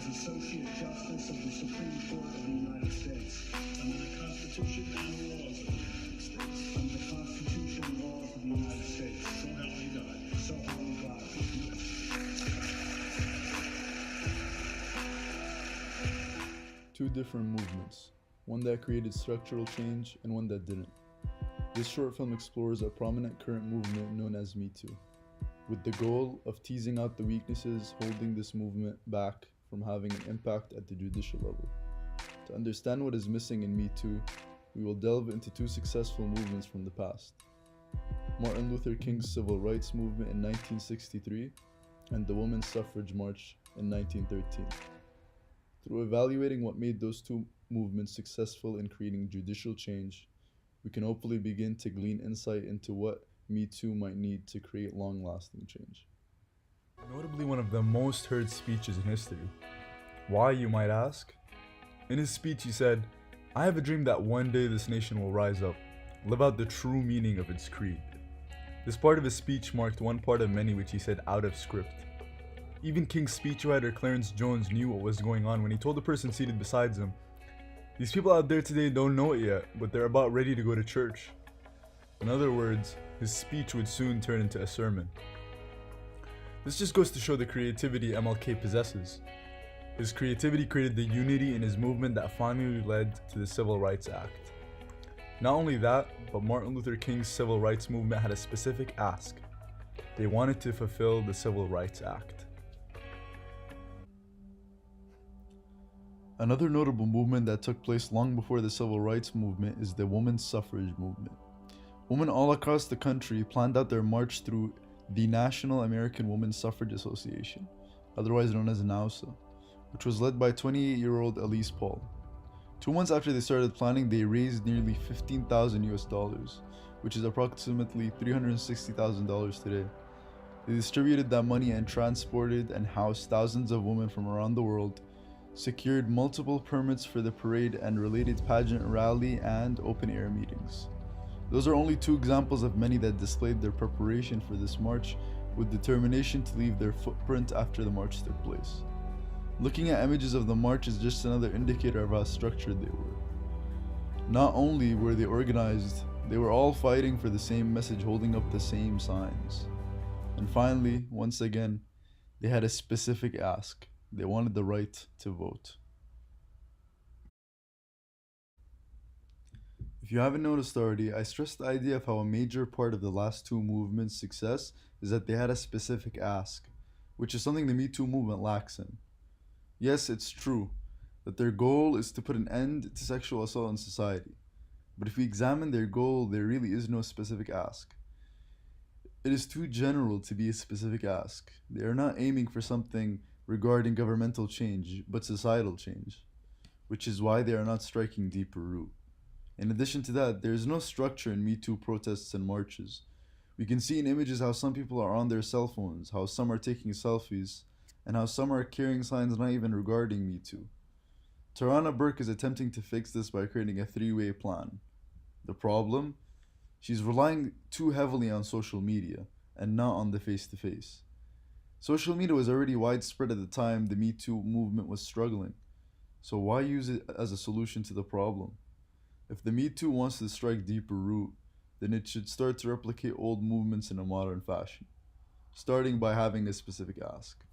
as Associate Justice of the Supreme Court of the United States, under the Constitution and the laws of the United States, under the Constitution and laws of the United States. So help me God. So help me God. Two different movements, one that created structural change and one that didn't. This short film explores a prominent current movement known as Me Too, with the goal of teasing out the weaknesses holding this movement back from having an impact at the judicial level. To understand what is missing in Me Too, we will delve into two successful movements from the past: Martin Luther King's civil rights movement in 1963 and the Women's Suffrage March in 1913. Through evaluating what made those two movements successful in creating judicial change, we can hopefully begin to glean insight into what Me Too might need to create long-lasting change. Notably one of the most heard speeches in history. Why, you might ask? In his speech he said, "I have a dream that one day this nation will rise up, live out the true meaning of its creed." This part of his speech marked one part of many which he said out of script. Even King's speechwriter Clarence Jones knew what was going on when he told the person seated beside him, "These people out there today don't know it yet, but they're about ready to go to church." In other words, his speech would soon turn into a sermon. This just goes to show the creativity MLK possesses. His creativity created the unity in his movement that finally led to the Civil Rights Act. Not only that, but Martin Luther King's civil rights movement had a specific ask. They wanted to fulfill the Civil Rights Act. Another notable movement that took place long before the civil rights movement is the women's suffrage movement. Women all across the country planned out their march through the National American Women's Suffrage Association, otherwise known as NAWSA, which was led by 28-year-old Elise Paul. 2 months after they started planning, they raised nearly $15,000, which is approximately $360,000 today. They distributed that money and transported and housed thousands of women from around the world, secured multiple permits for the parade and related pageant rally and open-air meetings. Those are only 2 examples of many that displayed their preparation for this march with determination to leave their footprint after the march took place. Looking at images of the march is just another indicator of how structured they were. Not only were they organized, they were all fighting for the same message, holding up the same signs. And finally, once again, they had a specific ask. They wanted the right to vote. If you haven't noticed already, I stressed the idea of how a major part of the last 2 movements' success is that they had a specific ask, which is something the Me Too movement lacks in. Yes, it's true that their goal is to put an end to sexual assault in society, but if we examine their goal, there really is no specific ask. It is too general to be a specific ask. They are not aiming for something regarding governmental change, but societal change, which is why they are not striking deeper root. In addition to that, there is no structure in Me Too protests and marches. We can see in images how some people are on their cell phones, how some are taking selfies, and how some are carrying signs not even regarding Me Too. Tarana Burke is attempting to fix this by creating a 3-way plan. The problem? She's relying too heavily on social media and not on the face-to-face. Social media was already widespread at the time the Me Too movement was struggling, so why use it as a solution to the problem? If the Me Too wants to strike deeper root, then it should start to replicate old movements in a modern fashion, starting by having a specific ask.